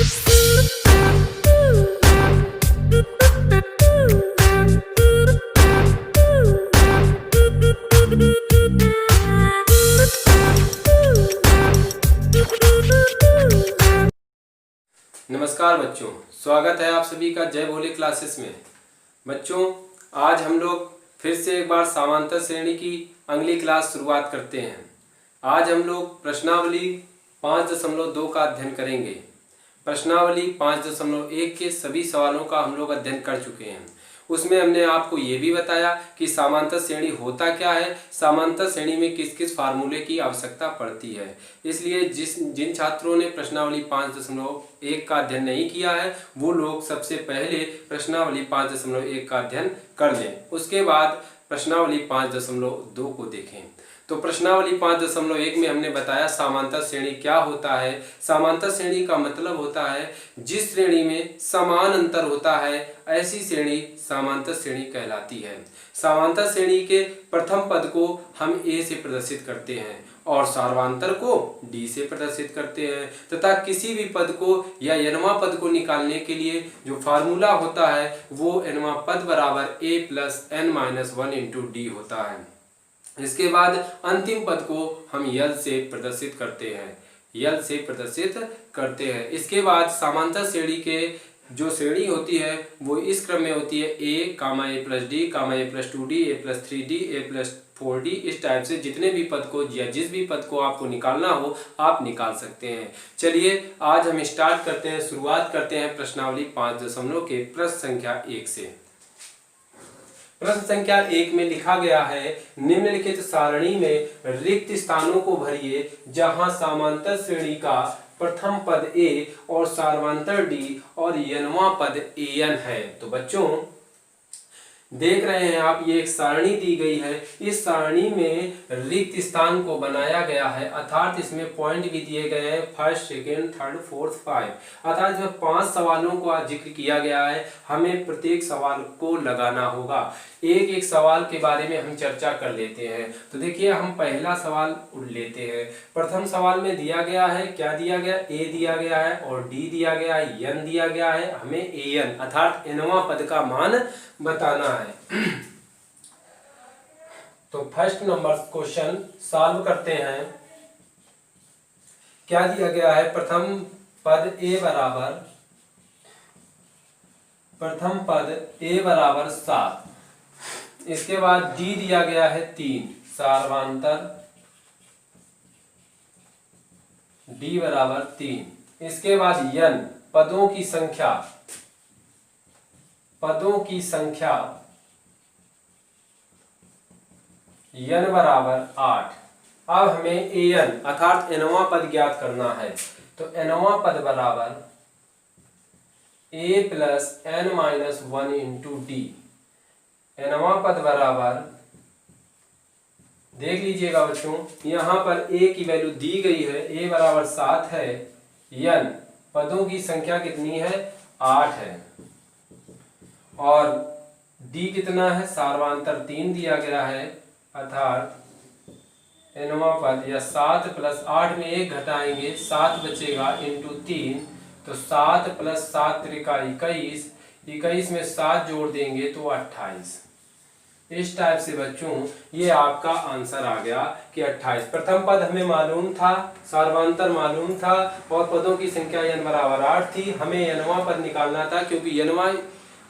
नमस्कार बच्चों, स्वागत है आप सभी का जय भोले क्लासेस में। बच्चों, आज हम लोग फिर से एक बार समांतर श्रेणी की अगली क्लास शुरुआत करते हैं। आज हम लोग प्रश्नावली 5.2 का अध्ययन करेंगे। प्रश्नावली 5.1 के सभी सवालों का हम लोग अध्ययन कर चुके हैं। उसमें हमने आपको ये भी बताया कि समांतर श्रेणी होता क्या है, समांतर श्रेणी में किस किस फार्मूले की आवश्यकता पड़ती है। इसलिए जिन छात्रों ने प्रश्नावली 5.1 का अध्ययन नहीं किया है वो लोग सबसे पहले प्रश्नावली 5.1 का अध्ययन कर लें, उसके बाद प्रश्नावली 5.2 को देखें। तो प्रश्नावली 5.1 में हमने बताया समांतर श्रेणी क्या होता है। समांतर श्रेणी का मतलब होता है जिस श्रेणी में समान अंतर होता है ऐसी श्रेणी समांतर श्रेणी कहलाती है। समांतर श्रेणी के प्रथम पद को हम ए से प्रदर्शित करते हैं और सार्वांतर को डी से प्रदर्शित करते हैं, तथा किसी भी पद को या n वां पद को निकालने के लिए जो फार्मूला होता है वो n वां पद बराबर a plus n minus 1 into D होता है। इसके बाद अंतिम पद को हम यल से प्रदर्शित करते हैं। इसके बाद समांतर श्रेणी के जो श्रेणी होती है वो इस क्रम में होती है a, a plus D, a plus 2d, a plus 3d, a plus 4d। इस टाइप से जितने भी पद को या जिस भी पद को आपको निकालना हो आप निकाल सकते हैं। चलिए आज हम स्टार्ट करते हैं, शुरुआत करते हैं प्रश्नावली 5.2 के प्रश्न संख्या 1 से। प्रश्न संख्या 1 में लिखा गया है, निम्नलिखित सारणी में रिक्त स्थानों को भरिए जहां समांतर श्रेणी का प्रथम पद a और सार्वंतर d और n वां पद an है। तो बच्चों देख रहे हैं आप, ये एक सारणी दी गई है। इस सारणी में रिक्त स्थान को बनाया गया है, अर्थात इसमें पॉइंट भी दिए गए हैं, फर्स्ट, सेकेंड, थर्ड, फोर्थ, 5। अर्थात इसमें 5 सवालों का जिक्र किया गया है। हमें प्रत्येक सवाल को लगाना होगा। एक एक सवाल के बारे में हम चर्चा कर लेते हैं। तो देखिए हम पहला सवाल लेते हैं। प्रथम सवाल में दिया गया है, क्या दिया गया, a दिया गया है और d दिया गया है, n दिया गया है। हमें an अर्थात n वां पद का मान बताना है। तो फर्स्ट नंबर क्वेश्चन सॉल्व करते हैं। क्या दिया गया है, प्रथम पद a बराबर 7। इसके बाद d दिया गया है 3, सार्वांतर d बराबर 3। इसके बाद n पदों की संख्या n बराबर 8। अब हमें an अर्थात n वां पद ज्ञात करना है। तो n वां पद बराबर a plus n minus 1 into D. n वां पद बराबर, देख लीजिएगा बच्चों, यहाँ पर a की वैल्यू दी गई है, a बराबर 7 है, n पदों की संख्या कितनी है, 8 है, और d कितना है, सार्वांतर 3 दिया गया है, अर्थात n वां पद या 7 प्लस 8 में 1 घटाएंगे 7 बचेगा इंटू 3। तो 7 प्लस 7 त्रिका 21, 21 में 7 जोड़ देंगे तो 28। इस टाइप से बच्चों ये आपका आंसर आ गया कि 28। प्रथम पद हमें मालूम था, सार्वांतर मालूम था और पदों की संख्या n बराबर 8 थी। हमें n वां पद निकालना था क्योंकि n वां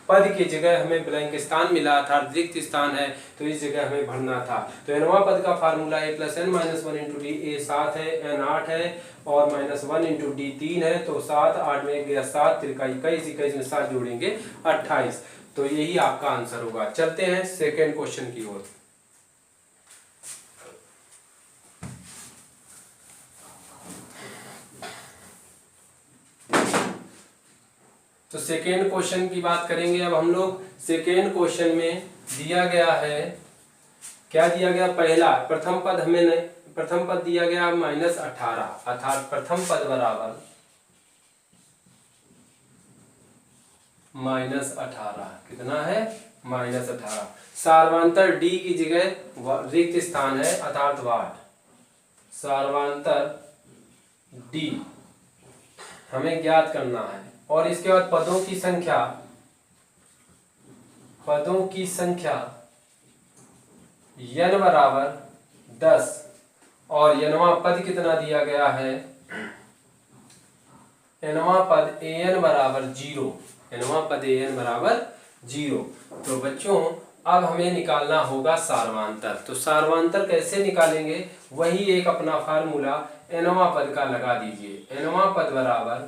पद की जगह हमें ब्लैंक स्थान मिला था, रिक्त स्थान है, तो इस जगह हमें भरना था। तो n वां पद का formula a plus n minus 1 into D. a 7 है, n 8 है और माइनस 1 इंटू डी 3 है। तो 7 8 में गया 7 त्रिका 21, 21 में 7 जोड़ेंगे 28। तो यही आपका आंसर होगा। चलते हैं सेकेंड क्वेश्चन की ओर। तो सेकेंड क्वेश्चन की बात करेंगे अब हम लोग। सेकेंड क्वेश्चन में दिया गया है, क्या दिया गया, पहला प्रथम पद दिया गया -18, अर्थात प्रथम पद बराबर -18। कितना है, -18। सार्वांतर d की जगह रिक्त स्थान है, अर्थात वाट। सार्वांतर d हमें ज्ञात करना है। और इसके बाद पदों की संख्या n बराबर 10 और nवां पद कितना दिया गया है, nवां पद an बराबर 0, nवां पद an बराबर 0। तो बच्चों अब हमें निकालना होगा सार्वधातुक। तो सार्वधातुक कैसे निकालेंगे, वही एक अपना फार्मूला nवां पद का लगा दीजिए। nवां पद बराबर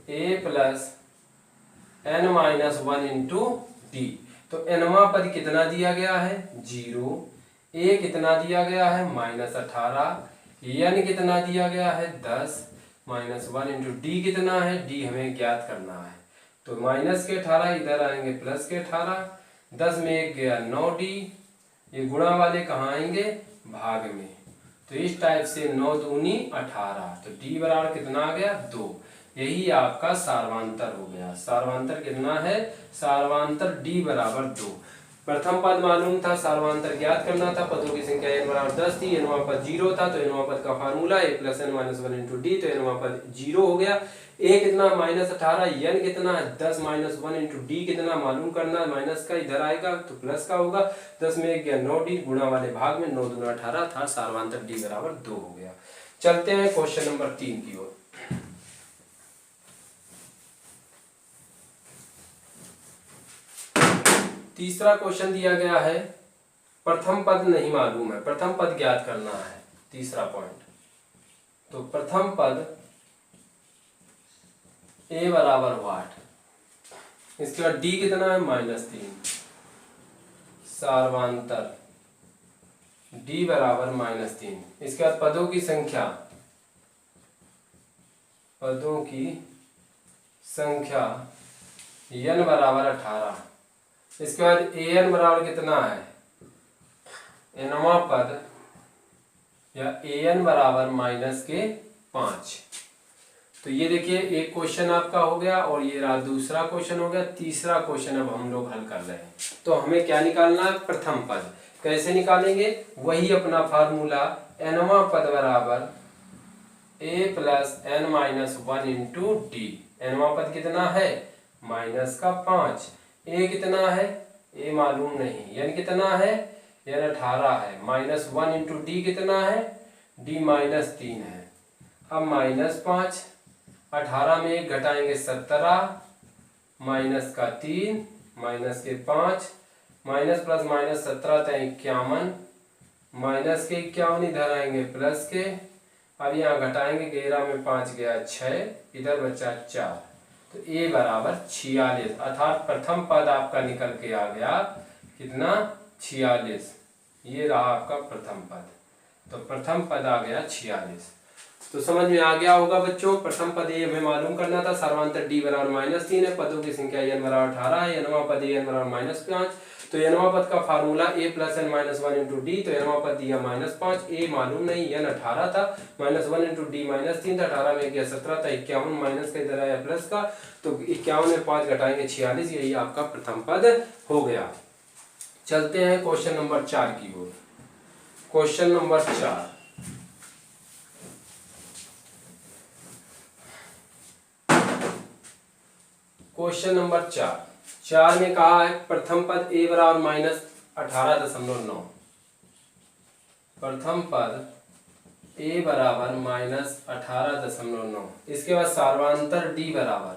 a plus n minus 1 into D. तो nवां पद कितना दिया गया है 0, a कितना दिया गया है -18, n कितना दिया गया है 10 माइनस 1 इंटू डी कितना है, डी हमें ज्ञात करना है। तो माइनस के 18 इधर आएंगे प्लस के 18, 10 में 1 गया 9d, ये गुणा वाले कहाँ आएंगे भाग में। तो इस टाइप से 9 दूनी 18, तो d बराबर कितना आ गया 2। यही आपका सार्वधातुक हो गया। सार्वधातुक कितना है, सार्वधातुक d बराबर 2। प्रथम पद मालूम था, सार्वधातुक ज्ञात करना था। पदों की संख्या n बराबर 10 थी, nवां पद 0 था, तो nवां पद का formula a plus n minus 1 into D. तो nवां पद 0 हो गया। a कितना -18, n कितना 10 माइनस 1 इंटू डी कितना मालूम करना, माइनस का इधर आएगा तो प्लस का होगा। 10 में 1 गया 9d, गुणा वाले भाग में 9 दूना 18 था, सार्वधातुक d बराबर 2 हो गया। चलते हैं क्वेश्चन नंबर 3 की ओर। तीसरा क्वेश्चन दिया गया है, प्रथम पद नहीं मालूम है, प्रथम पद ज्ञात करना है, तीसरा पॉइंट। तो प्रथम पद a बराबर 8, इसके बाद d कितना है -3, सार्वधातुक d बराबर -3। इसके बाद पदों की संख्या n बराबर 18। इसके बाद an बराबर कितना है, nवां पद या an बराबर -5। तो ये देखिए एक क्वेश्चन आपका हो गया और ये रहा दूसरा क्वेश्चन हो गया। तीसरा क्वेश्चन अब हम लोग हल कर रहे हैं। तो हमें क्या निकालना है, प्रथम पद। कैसे निकालेंगे, वही अपना फार्मूला nवां पद बराबर a plus n minus 1 into D. nवां पद कितना है -5, a कितना है a मालूम नहीं, n कितना है n 18 है, -1 इंटू डी कितना है d -3 है। अब -5, 18 में 1 घटाएंगे 17, माइनस का 3, माइनस के 5, माइनस प्लस माइनस 17 था 51, माइनस के 51 इधर आएंगे प्लस के। अब यहाँ घटाएंगे, 11 में 5 गया 6, इधर बचा 4। तो a बराबर 46, अर्थात प्रथम पद आपका निकल के आ गया कितना 46। ये रहा आपका प्रथम पद। तो प्रथम पद आ गया 46। तो समझ में आ गया होगा बच्चों। प्रथम पद ये हमें मालूम करना था, सार्वधातुक d बराबर -3 है, पदों की संख्या n बराबर 18 है, nवां पद n बराबर -5। तो nवां पद का formula a plus n minus 1 into D. तो nवां पद दिया -5, a मालूम नहीं, n 18 था, -1 इंटू डी -3 था, 18 में गया 17 था, 51 माइनस का इधर आया प्लस का। तो 51 में 5 घटाएंगे 46, यही आपका प्रथम पद हो गया। चलते हैं क्वेश्चन नंबर 4 की ओर। क्वेश्चन नंबर 4, क्वेश्चन नंबर 4 में कहा है प्रथम पद a बराबर -18.9। प्रथम पद a बराबर -18.9। इसके बाद सार्वधातुक d बराबर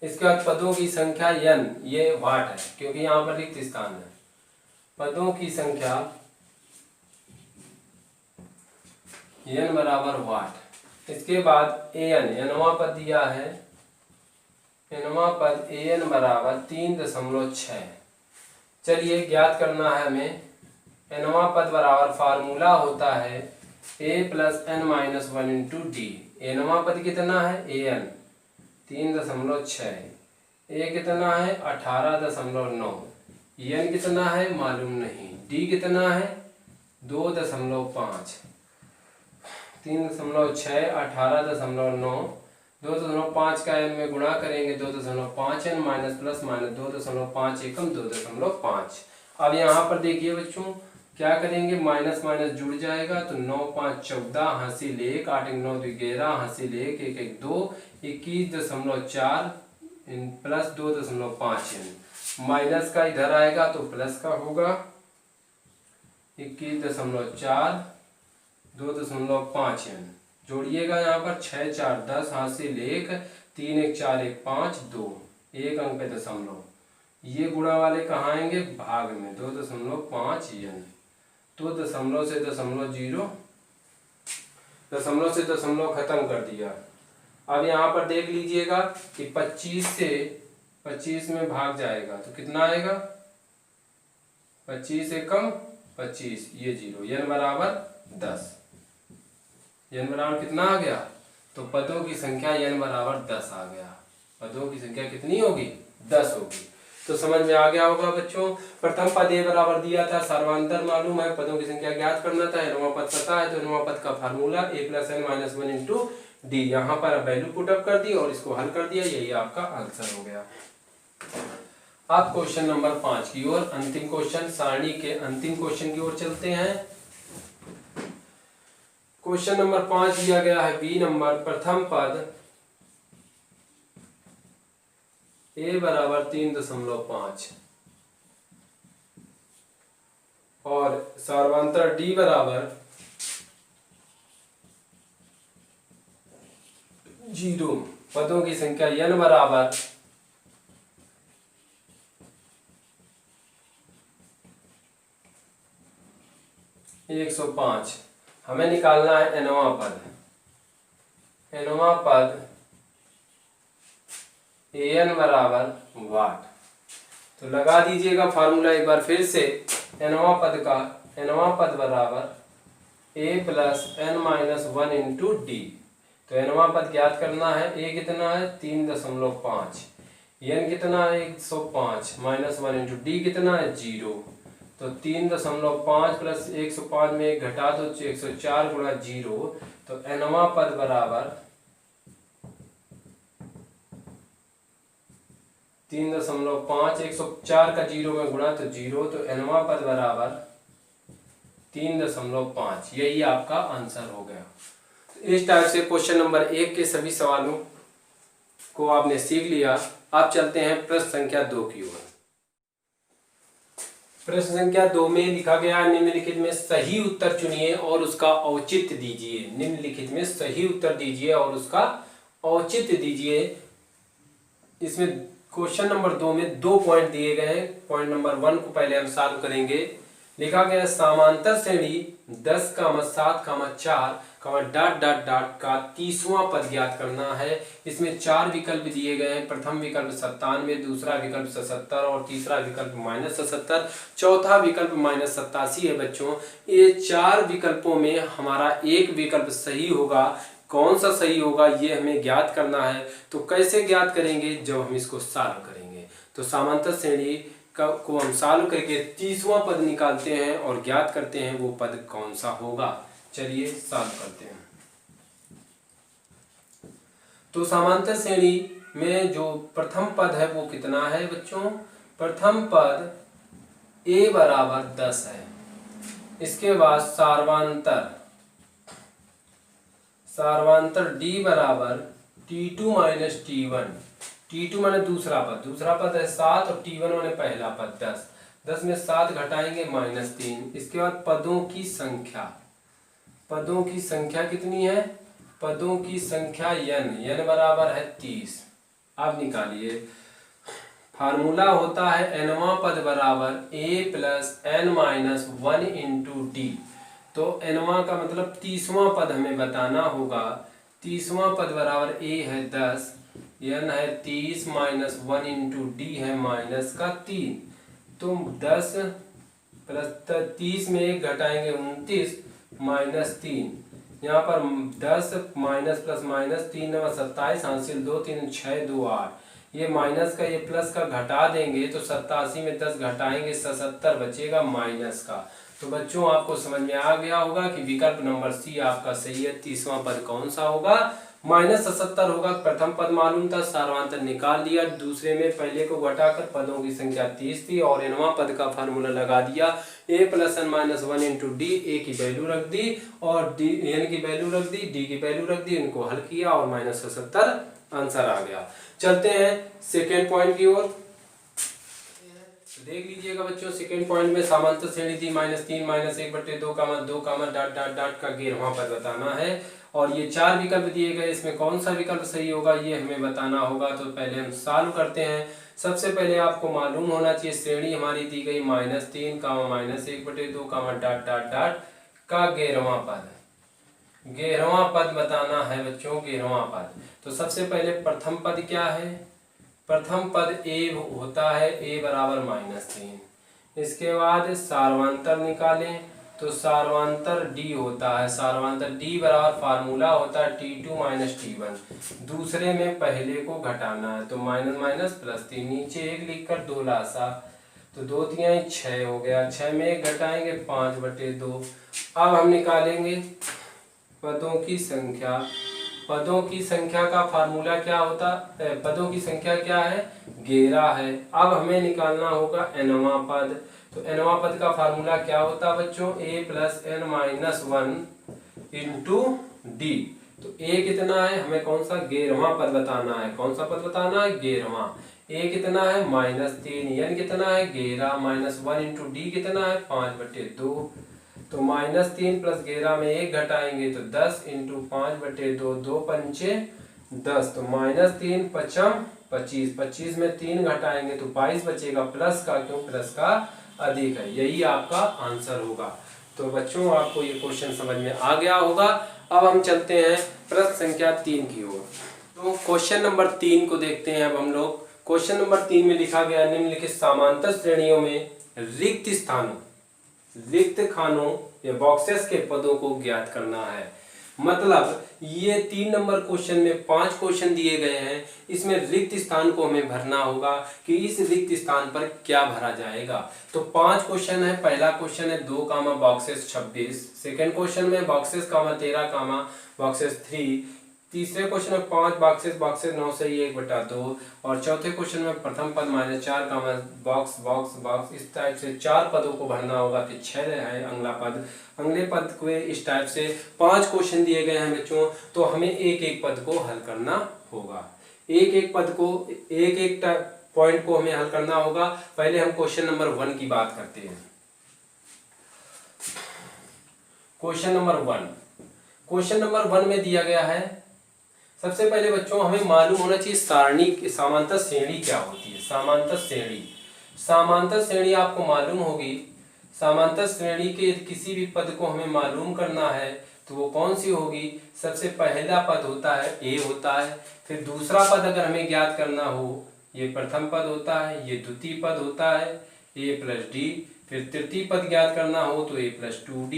इसके बाद पदों की संख्या n, ये वाट है क्योंकि यहाँ पर रिक्त स्थान है। पदों की संख्या n बराबर वाट। इसके बाद an, nवां पद दिया है, nवां पद an बराबर 3.6। चलिए ज्ञात करना है हमें। nवां पद बराबर फार्मूला होता है a plus n minus 1 into D. nवां पद कितना है an 3.6, a कितना है 18.9, n कितना है मालूम नहीं, d कितना है 2.5। 3.6 18.9, 2.5 का n में गुणा करेंगे 2.5 n माइनस प्लस माइनस 2.5 एकम 2.5। अब यहाँ पर देखिए बच्चों क्या करेंगे, माइनस माइनस जुड़ जाएगा तो 9 5 14 हासिल 1, 8 9 2 11 हासिल 1, 1 1 2, 21.4 प्लस 2.5 माइनस का इधर आएगा तो प्लस का होगा 21.4 2.5 जोड़िएगा यहाँ पर 6 4 10 हासिल 1, 3 1 4 1 5 2, एक अंक पे दशमलव, ये गुणा वाले कहाँ आएंगे, भाग में 2.5 तो दशमलव से दशमलव जीरो, दशमलव से दशमलव खत्म कर दिया। अब यहाँ पर देख लीजिएगा कि 25 से 25 में भाग जाएगा तो कितना आएगा, 25 से कम 25, ये जीरो, n बराबर 10, n बराबर कितना आ गया, तो पदों की संख्या n बराबर 10 आ गया। पदों की संख्या कितनी होगी, 10 होगी। तो समझ में आ गया होगा बच्चों। प्रथम पद ए बराबर दिया था, सर्वांतर मालूम है, पदों की संख्या ज्ञात करना था, नवा पद पता है, तो नवा पद का formula a + n - 1 into D, यहाँ पर वैल्यू पुटअप कर दी और इसको हल कर दिया, यही आपका आंसर हो गया। अब क्वेश्चन नंबर 5 की ओर, अंतिम क्वेश्चन, सारणी के अंतिम क्वेश्चन की ओर चलते हैं। क्वेश्चन नंबर 5 दिया गया है बी नंबर, प्रथम पद a बराबर 3.5 और सर्वांतर d बराबर 0, पदों की संख्या n बराबर 105। हमें निकालना है nवां पद, nवां पद an बराबर वाट। तो लगा दीजिएगा फार्मूला एक बार फिर से, nवां पद का, nवां पद बराबर a + n - 1 इंटू डी। तो nवां पद ज्ञात करना है, a कितना है 3.5, n कितना है 105 - 1 इंटू डी कितना है 0। तो 3.5 + 105 में एक घटा दो 104 गुणा 0, तो nवां पद बराबर 3.5, 104 का 0 में गुणा तो 0, तो nवां पद बराबर 3.5, यही आपका आंसर हो गया। इस टाइप से क्वेश्चन नंबर 1 के सभी सवालों को आपने सीख लिया। अब चलते हैं प्रश्न संख्या 2 की ओर। प्रश्न संख्या 2 में लिखा गया, निम्नलिखित में सही उत्तर चुनिए और उसका औचित्य दीजिए। निम्नलिखित में सही उत्तर दीजिए और उसका औचित्य दीजिए। इसमें क्वेश्चन नंबर 2 में 2 पॉइंट दिए गए हैं। पॉइंट नंबर 1 को पहले हम सॉल्व करेंगे। लिखा गया समांतर श्रेणी 10, 7, 4 डॉट डॉट डॉट का 30वां पद ज्ञात करना है। इसमें 4 विकल्प दिए गए हैं। प्रथम विकल्प 97, दूसरा विकल्प 77 और तीसरा विकल्प -77, चौथा विकल्प -87 है। बच्चों ये 4 विकल्पों में हमारा एक विकल्प सही होगा। कौन सा सही होगा ये हमें ज्ञात करना है। तो कैसे ज्ञात करेंगे, जब हम इसको सॉल्व करेंगे। तो समांतर श्रेणी को हम सॉल्व करके 30वां पद निकालते हैं और ज्ञात करते हैं वो पद कौन सा होगा। चलिए सॉल्व करते हैं। तो समांतर श्रेणी में जो प्रथम पद है वो कितना है बच्चों, प्रथम पद a बराबर 10 है। इसके बाद सारवांतर d बराबर t2 - t1। t2 माने दूसरा पद है 7 और t1 माने पहला पद 10। 10 में 7 घटाएंगे -3। इसके बाद पदों की संख्या कितनी है, पदों की संख्या n बराबर है 30। अब निकालिए, फार्मूला होता है nवां पद बराबर a + n - 1 इंटू डी। तो nवां का मतलब 30वां पद हमें बताना होगा। 30वां पद बराबर a है 10, n है 30 - 1 इंटू डी है -3। तो 10 + 30 में 1 घटाएंगे 29 -3। यहाँ पर 10 माइनस प्लस माइनस 3 × 27 हासिल 2 3 6 2 8। ये माइनस का ये प्लस का घटा देंगे तो 87 में 10 घटाएंगे 77 बचेगा माइनस का। तो बच्चों आपको समझ में आ गया होगा कि विकल्प नंबर सी आपका सही है। 30वां पद कौन सा होगा, -77 होगा, प्रथम पद मालूम था, सार्वधातुक निकाल दिया, दूसरे में पहले को घटाकर पदों की संख्या 30 थी और nवां पद का फार्मूला लगा दिया, a + n - 1 × d, a की वैल्यू रख दी और d n की वैल्यू रख दी, d की वैल्यू रख दी, इनको हल किया और -77 आंसर आ गया। चलते हैं सेकेंड पॉइंट की ओर। देख लीजिएगा बच्चों, सेकेंड पॉइंट में समांतर श्रेणी थी -3 -1/2 2 डॉट का 11वां पद बताना है और ये 4 विकल्प दिए गए, इसमें कौन सा विकल्प सही होगा ये हमें बताना होगा। तो पहले हम सॉल्व करते हैं। सबसे पहले आपको मालूम होना चाहिए श्रेणी हमारी दी गई -3 -1/2 डॉट का 11वां पद, 11वां पद बताना है बच्चों, 11वां पद। तो सबसे पहले प्रथम पद क्या है, प्रथम पद a होता है, a बराबर -3। इसके बाद सार्वधातुक निकालें तो सार्वधातुक d होता है, सार्वधातुक d बराबर फार्मूला होता है T2 - T1। दूसरे में पहले को घटाना है तो -−+3, नीचे 1 लिखकर 2 लासा तो 2 तिहाई 6 हो गया, 6 में 1 घटाएंगे 5/2। अब हम निकालेंगे पदों की संख्या। पदों की संख्या का फार्मूला क्या होता है, पदों की संख्या क्या है, 11 है। अब हमें निकालना होगा nवां पद। तो nवां पद का फार्मूला क्या होता है बच्चों, a + n - 1 × d। तो a कितना है, हमें कौन सा 11वां पद बताना है, कौन सा पद बताना है, 11वां। a कितना है -3, n कितना है 11 -1 × d कितना है 5/2। तो -3 + 11 में 1 घटाएंगे तो 10 × 5/2, 2 पंचे 10, तो -3 × 5 = 25 में 3 घटाएंगे तो 22 बचेगा, प्लस का, क्यों प्लस का अधिक है, यही आपका आंसर होगा। तो बच्चों आपको ये क्वेश्चन समझ में आ गया होगा। अब हम चलते हैं प्रश्न संख्या 3 की ओर। तो क्वेश्चन नंबर 3 को देखते हैं अब हम लोग। क्वेश्चन नंबर 3 में लिखा गया, निम्नलिखित समांतर श्रेणियों में रिक्त खानों या बॉक्सेस के पदों को ज्ञात करना है। मतलब ये 3 नंबर क्वेश्चन में 5 क्वेश्चन दिए गए हैं, इसमें रिक्त स्थान को हमें भरना होगा कि इस रिक्त स्थान पर क्या भरा जाएगा। तो 5 क्वेश्चन है। पहला क्वेश्चन है 2 बॉक्सेस 26, सेकेंड क्वेश्चन में बॉक्सेस 13 बॉक्सेस 3, तीसरे क्वेश्चन में 5 बॉक्सेस 9 से 1/2 और चौथे क्वेश्चन में प्रथम पद -4 बॉक्स इस टाइप से 4 पदों को भरना होगा। फिर 6 है अगले पद को इस टाइप से 5 क्वेश्चन दिए गए हैं बच्चों। तो हमें एक एक पद को हल करना होगा, एक एक पद को, एक एक पॉइंट को हमें हल करना होगा। पहले हम क्वेश्चन नंबर 1 की बात करते हैं। क्वेश्चन नंबर 1 में दिया गया है, सबसे पहले बच्चों हमें मालूम होना चाहिए सारणी समांतर श्रेणी क्या होती है। समांतर श्रेणी आपको मालूम होगी। समांतर श्रेणी के किसी भी पद को हमें मालूम करना है तो वो कौन सी होगी। सबसे पहला पद होता है a होता है, फिर दूसरा पद अगर हमें ज्ञात करना हो, ये प्रथम पद होता है, ये द्वितीय पद होता है a + d, फिर तृतीय पद ज्ञात करना हो तो a + 2d,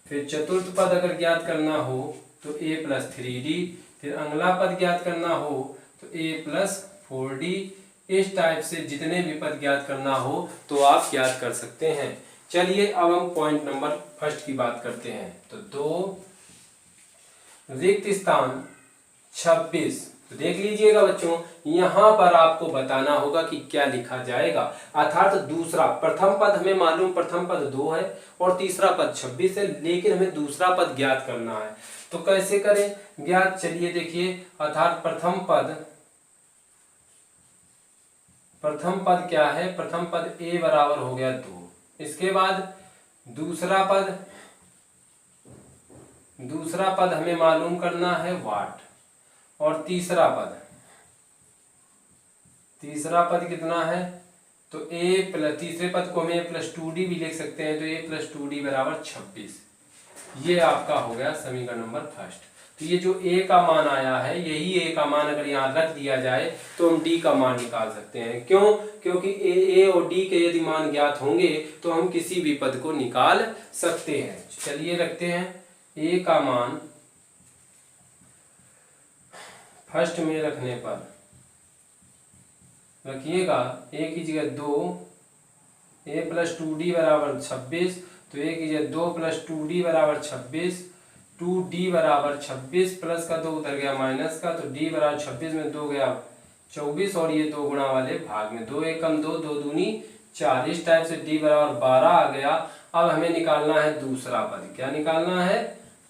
फिर चतुर्थ पद अगर ज्ञात करना हो तो a + 3d, फिर अगला पद ज्ञात करना हो तो a + 4d। इस टाइप से जितने भी पद ज्ञात करना हो तो आप ज्ञात कर सकते हैं। चलिए अब हम पॉइंट नंबर 1 की बात करते हैं। तो 2 रिक्त स्थान 26। तो देख लीजिएगा बच्चों, यहां पर आपको बताना होगा कि क्या लिखा जाएगा। अर्थात दूसरा, प्रथम पद हमें मालूम, प्रथम पद 2 है और तीसरा पद 26 है, लेकिन हमें दूसरा पद ज्ञात करना है। तो कैसे करें ज्ञात, चलिए देखिए। अर्थात प्रथम पद क्या है, प्रथम पद a बराबर हो गया 2। इसके बाद दूसरा पद हमें मालूम करना है वाट, और तीसरा पद कितना है तो तीसरे पद को हमें a + 2d भी लिख सकते हैं, तो a + 2d बराबर 26। ये आपका हो गया समीकरण नंबर 1। तो ये जो a का मान आया है, यही a का मान अगर यहाँ रख दिया जाए तो हम d का मान निकाल सकते हैं। क्यों? क्योंकि a और d के यदि मान ज्ञात होंगे तो हम किसी भी पद को निकाल सकते हैं। चलिए रखते हैं a का मान फर्स्ट में रखने पर रखिएगा a की जगह 2, a + 2d बराबर 26। तो a की जगह 2 + 2d बराबर 26, 2d बराबर 26 प्लस का 2 उधर गया माइनस का, तो d बराबर 26 में 2 गया 24 और ये 2 गुणा वाले भाग में 2 एकम 2 2 दूनी 4। इस टाइप से d बराबर 12 आ गया। अब हमें निकालना है दूसरा पद। क्या निकालना है?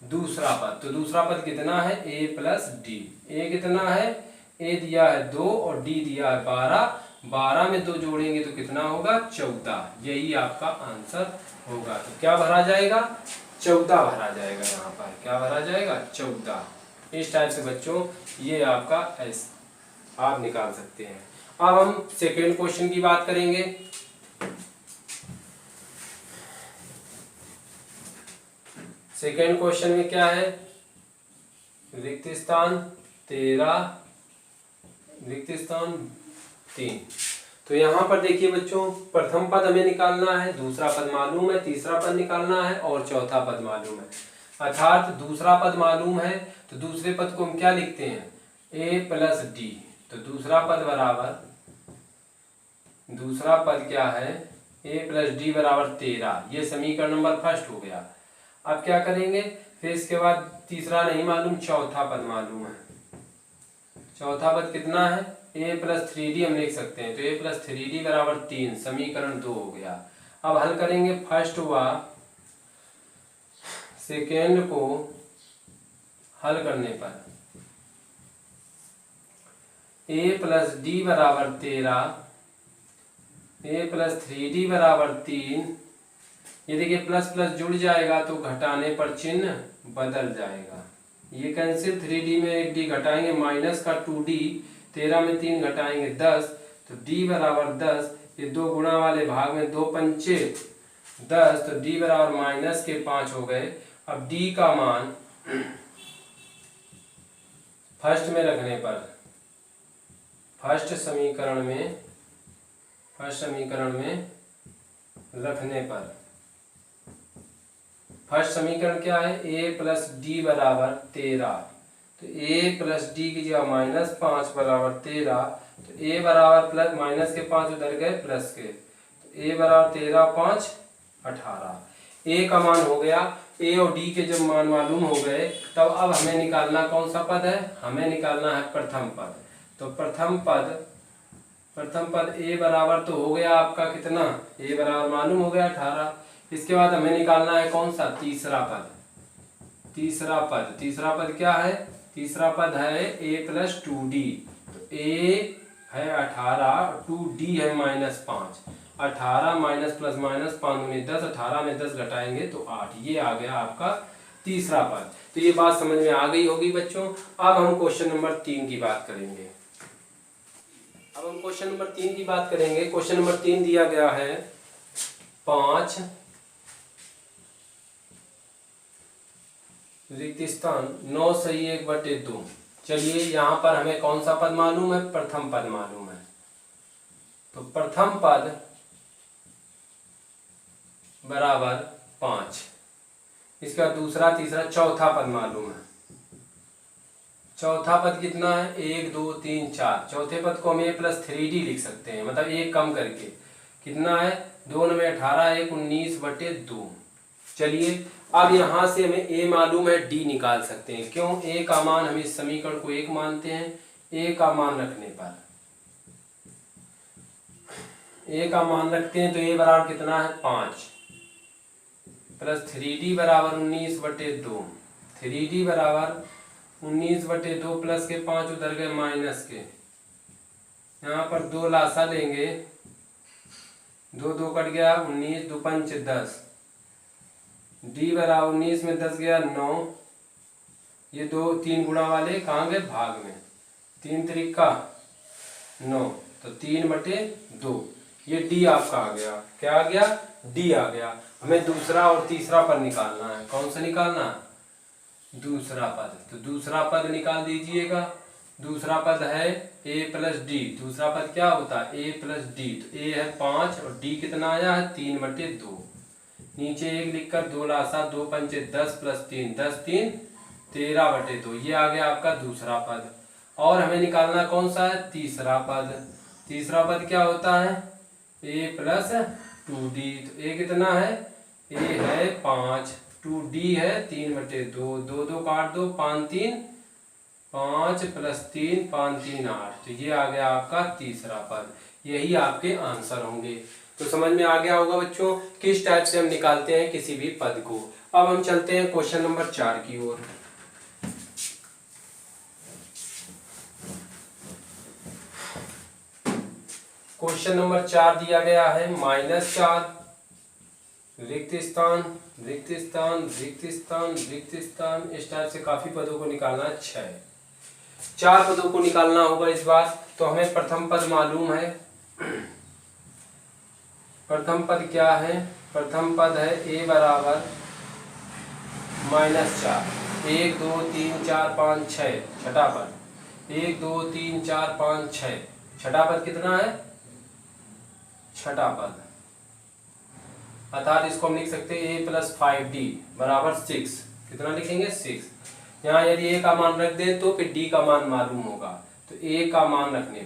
दूसरा पद। तो दूसरा पद कितना है? a plus D. a कितना है? a दिया है 2 और d दिया है 12। 12 में 2 जोड़ेंगे तो कितना होगा? 14। यही आपका आंसर होगा। तो क्या भरा जाएगा? 14 भरा जाएगा। यहाँ पर क्या भरा जाएगा? 14। इस टाइप से बच्चों ये आपका आप निकाल सकते हैं। अब हम सेकेंड क्वेश्चन की बात करेंगे। सेकेंड क्वेश्चन में क्या है? रिक्त स्थान 13, रिक्त स्थान 3। तो यहाँ पर देखिए बच्चों, प्रथम पद हमें निकालना है, दूसरा पद मालूम है, तीसरा पद निकालना है और चौथा पद मालूम है। अर्थात दूसरा पद मालूम है तो दूसरे पद को हम क्या लिखते हैं? a plus D. तो दूसरा पद बराबर, दूसरा पद क्या है? a प्लस डी बराबर 13। ये समीकरण नंबर फर्स्ट हो गया। अब क्या करेंगे? फिर इसके बाद तीसरा नहीं मालूम, चौथा पद मालूम है। चौथा पद कितना है? a प्लस 3d हम लिख सकते हैं। तो a प्लस 3d बराबर 3, समीकरण 2 हो गया। अब हल करेंगे फर्स्ट व सेकेंड को हल करने पर a प्लस डी बराबर 13, a प्लस 3d बराबर 3। ये देखिए प्लस प्लस जुड़ जाएगा तो घटाने पर चिन्ह बदल जाएगा। ये कैंसिल, 3d में 1d घटाएंगे, माइनस का 2d, 13 में 3 घटाएंगे 10, तो d बराबर 10। ये 2 गुणा वाले भाग में 2 पंचे 10, तो d बराबर माइनस के 5 हो गए। अब d का मान फर्स्ट में रखने पर, फर्स्ट समीकरण में रखने पर, फर्स्ट समीकरण क्या है? a प्लस डी बराबर 13। तो a प्लस डी की जगह -5 बराबर 13। तो a बराबर प्लस माइनस के 5 उधर गए प्लस के, तो a बराबर 13 5 18। a का मान हो गया। a और d के जब मान मालूम हो गए तब अब हमें निकालना कौन सा पद है? हमें निकालना है प्रथम पद। तो प्रथम पद a बराबर तो हो गया आपका कितना? a बराबर मालूम हो गया 18। इसके बाद हमें निकालना है कौन सा? तीसरा पद। तीसरा पद क्या है? तीसरा पद है a प्लस 2d। तो a है 18, 2d है -5। 18 माइनस प्लस माइनस 5 में 10, 18 में 10 घटाएंगे तो 8। ये आ गया आपका तीसरा पद। तो ये बात समझ में आ गई होगी बच्चों। अब हम क्वेश्चन नंबर 3 की बात करेंगे। क्वेश्चन नंबर 3 दिया गया है 5 रिक्त स्थान 9 सही 1/2। चलिए यहाँ पर हमें कौन सा पद मालूम है? प्रथम पद मालूम है। तो प्रथम पद बराबर 5। इसका दूसरा तीसरा चौथा पद मालूम है। चौथा पद कितना है? 1 2 3 4। चौथे पद को हम a प्लस 3d लिख सकते हैं, मतलब 1 कम करके। कितना है? 2 में 18 1 19/2। चलिए अब यहाँ से हमें a मालूम है, d निकाल सकते हैं। क्यों? a का मान हम इस समीकरण को 1 मानते हैं। a का मान रखने पर, a का मान रखते हैं तो a बराबर कितना है? 5 प्लस 3d बराबर 19/2। 3d बराबर 19/2 प्लस के 5 उधर गए माइनस के। यहाँ पर 2 लासा लेंगे, 2 2 कट गया, 19 2 5 10। d बराबर 19 में 10 गया 9। ये 2 3 गुणा वाले कहाँ गए? भाग में। 3 त्रिका 9, तो 3/2। ये d आपका आ गया। क्या आ गया? d आ गया। हमें दूसरा और तीसरा पद निकालना है। कौन सा निकालना? दूसरा पद। तो दूसरा पद निकाल दीजिएगा। दूसरा पद है a प्लस डी। दूसरा पद क्या होता है? a plus D. तो a है 5 और d कितना आया है? 3/2। नीचे 1 लिखकर 2 लासा, 2 पंचे 10 प्लस 3 10 3 13/2। ये आ गया आपका दूसरा पद। और हमें निकालना कौन सा है? तीसरा पद। तीसरा पद क्या होता है? a plus 2d। तो a कितना है? a है 5, 2d है 3/2, 2 2 काट दो, 5 3 5 + 3 5 3 8। तो ये आ गया आपका तीसरा पद। यही आपके आंसर होंगे। तो समझ में आ गया होगा बच्चों किस टाइप से हम निकालते हैं किसी भी पद को। अब हम चलते हैं क्वेश्चन नंबर 4 की ओर। क्वेश्चन नंबर 4 दिया गया है -4 रिक्त स्थान रिक्त स्थान रिक्त स्थान रिक्त स्थान। इस टाइप से काफी पदों को निकालना है। 4 पदों को निकालना होगा इस बार। तो हमें प्रथम पद मालूम है। प्रथम पद क्या है? प्रथम पद है a बराबर -4। 1 2 3 4 5 6 छठा पद। 1 2 3 4 5 6 छठा पद कितना है? छठा पद। अर्थात इसको हम लिख सकते हैं a + 5d बराबर 6। कितना लिखेंगे? 6। यहाँ यदि a का मान रख दे तो फिर d का मान मालूम होगा। तो a का मान रखने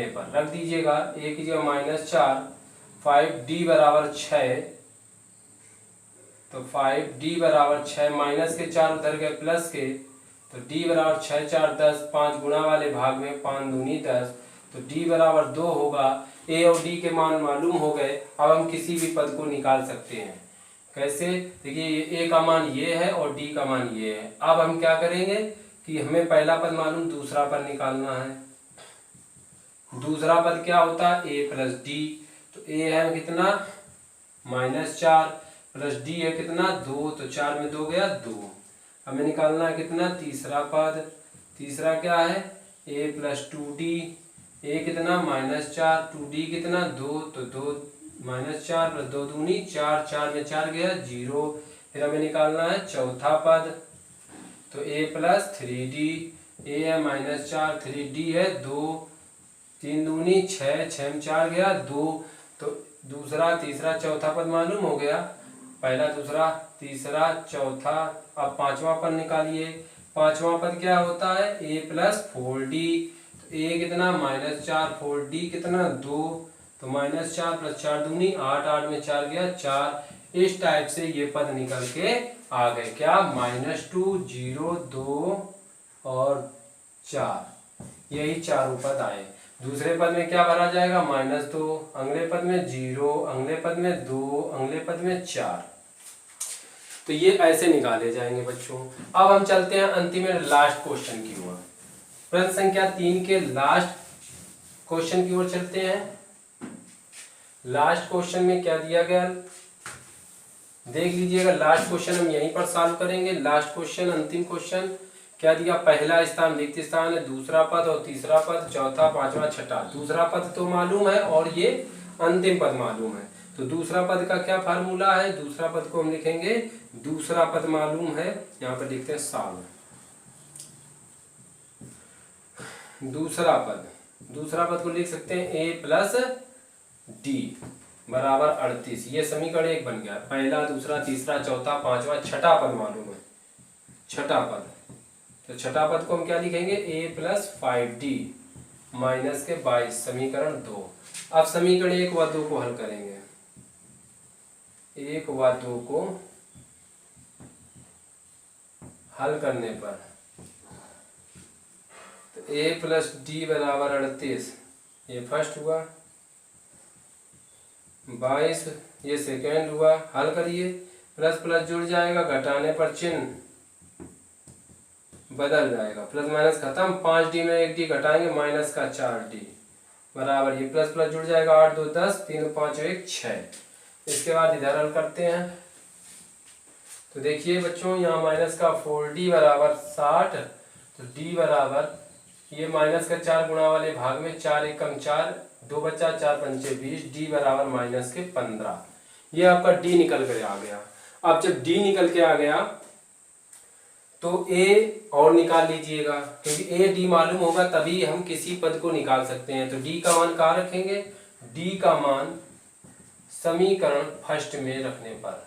पर रख दीजिएगा। a की जगह -4, 5d बराबर 6। तो 5d बराबर 6, माइनस के 4 उधर गए प्लस के, तो d बराबर 6 4 10, 5 गुणा वाले भाग में 5 दूनी 10। तो d बराबर 2 होगा। a और d के मान मालूम हो गए। अब हम किसी भी पद को निकाल सकते हैं। कैसे? देखिए a का मान ये है और d का मान ये है। अब हम क्या करेंगे कि हमें पहला पद मालूम, दूसरा पद निकालना है। दूसरा पद क्या होता है? a + d। तो a है कितना? -4 + d है कितना? 2। तो 4 में 2 गया 2। हमें निकालना है कितना? तीसरा पद। तीसरा क्या है? a + 2d। a कितना? -4, 2d कितना? 2। तो 2 -4 + 2 दूनी 4, 4 में 4 गया 0। फिर हमें निकालना है चौथा पद। तो a + 3d। a है -4, 3d है 2, 3 दूनी 6, 6 में 4 गया 2। तो दूसरा तीसरा चौथा पद मालूम हो गया। पहला दूसरा तीसरा चौथा। अब पांचवा पद निकालिए। पांचवा पद क्या होता है? a + 4d। तो a कितना? -4, 4d कितना? 2। तो -4 + 4 दूनी 8, 8 में 4 गया 4। इस टाइप से ये पद निकल के आ गए। क्या? -2, 0, 2 और 4। यही चारों पद आए। दूसरे पद में क्या भरा जाएगा? -2, अगले पद में 0, अगले पद में 2, अगले पद में 4। तो ये ऐसे निकाले जाएंगे बच्चों। अब हम चलते हैं अंतिम में लास्ट क्वेश्चन की ओर। प्रश्न संख्या 3 के लास्ट क्वेश्चन की ओर चलते हैं। लास्ट क्वेश्चन में क्या दिया गया देख लीजिएगा। लास्ट क्वेश्चन हम यहीं पर सॉल्व करेंगे। लास्ट क्वेश्चन, अंतिम क्वेश्चन क्या दिया? पहला स्थान रिक्त स्थान है, दूसरा पद और तीसरा पद, चौथा पांचवा छठा। दूसरा पद तो मालूम है और ये अंतिम पद मालूम है। तो दूसरा पद का क्या फार्मूला है? दूसरा पद को हम लिखेंगे, दूसरा पद मालूम है, यहाँ पर लिखते हैं सॉल्व। दूसरा पद को लिख सकते हैं a + d बराबर 38। ये समीकरण 1 बन गया। पहला दूसरा तीसरा चौथा पांचवा छठा पद मालूम है। छठा पद, तो छठा पद को हम क्या लिखेंगे? a + 5d -22 समीकरण 2। अब समीकरण 1 व 2 को हल करेंगे। 1 व 2 को हल करने पर तो a + d बराबर 38, ये फर्स्ट हुआ, 22 ये सेकेंड हुआ। हल करिए, प्लस प्लस जुड़ जाएगा, घटाने पर चिन्ह बदल जाएगा, प्लस माइनस खत्म। 5d में 1d घटाएंगे, माइनस का 4d बराबर, ये प्लस प्लस जुड़ जाएगा, 8 2 10, 3 5 1 6। इसके बाद इधर हल करते हैं। तो देखिए बच्चों, यहाँ माइनस का 4d बराबर 60। तो d बराबर, ये माइनस का 4 गुणा वाले भाग में 4 एकम 4, 2 बचा 4 पंचे 20, d बराबर माइनस के 15। ये आपका d निकल कर आ गया। अब जब d निकल के आ गया तो a और निकाल लीजिएगा, क्योंकि a d मालूम होगा तभी हम किसी पद को निकाल सकते हैं। तो d का मान कहाँ रखेंगे? d का मान समीकरण फर्स्ट में रखने पर,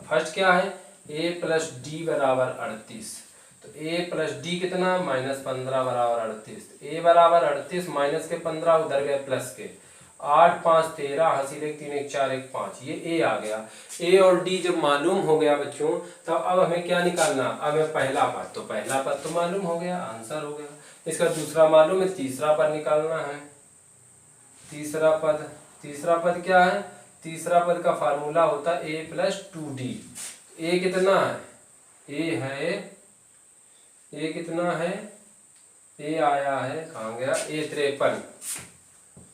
फर्स्ट क्या है? a + d बराबर 38। तो a + d कितना? -15 बराबर 38। a बराबर 38, माइनस के 15 उधर गए प्लस के, 8 5 13, हासिल 1 3 1 4 1 5, ये ए आ गया। ए और डी जब मालूम हो गया बच्चों, तो अब हमें क्या निकालना, अब हमें पहला पद, तो पहला पद तो मालूम हो गया, आंसर हो गया। इसका दूसरा मालूम है, तीसरा पद निकालना है। तीसरा पद क्या है, तीसरा पद का फार्मूला होता है ए प्लस 2d। ए कितना है, ए कितना है, ए आया है, कहाँ गया, ए 53,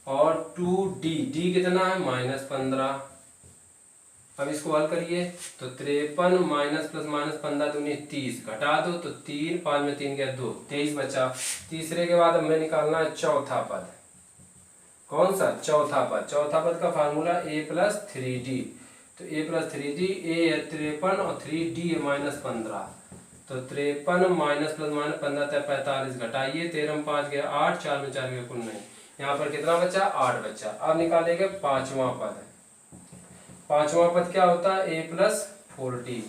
और 2d कितना है, -15। अब इसको हल करिए, तो 53 माइनस प्लस माइनस 15 दूनी 30, घटा दो तो 3, 5 में 3 गया 2, 23 बचा। तीसरे के बाद हमें निकालना है चौथा पद। कौन सा, चौथा पद का फार्मूला a प्लस 3d, तो a प्लस 3d, a है 53 और 3d है -15, तो 53 माइनस प्लस माइनस 15 45, घटाइए 13 में 5 गया 8, 4 में 4 गया कुल नहीं, यहाँ पर कितना बचा, 8 बचा। अब निकालेंगे पांचवा पद। पांचवा पद क्या होता है, a प्लस 4d,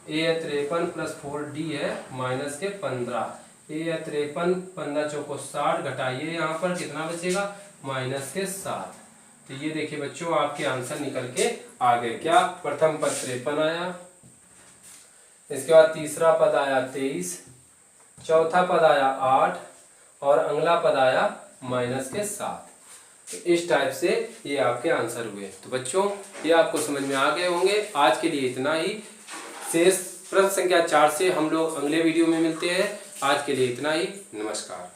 a है 53 प्लस 4d है माइनस के 15, a है 53, 15 चौको 60, घटाइए यहाँ पर कितना बचेगा, माइनस के 7। तो ये देखिए बच्चों, आपके आंसर निकल के आ गए। क्या, प्रथम पद 53 आया, इसके बाद तीसरा पद आया 23, चौथा पद आया 8, और अगला पद आया माइनस के 7। तो इस टाइप से ये आपके आंसर हुए। तो बच्चों, ये आपको समझ में आ गए होंगे। आज के लिए इतना ही। शेष प्रश्न संख्या 4 से हम लोग अगले वीडियो में मिलते हैं। आज के लिए इतना ही। नमस्कार।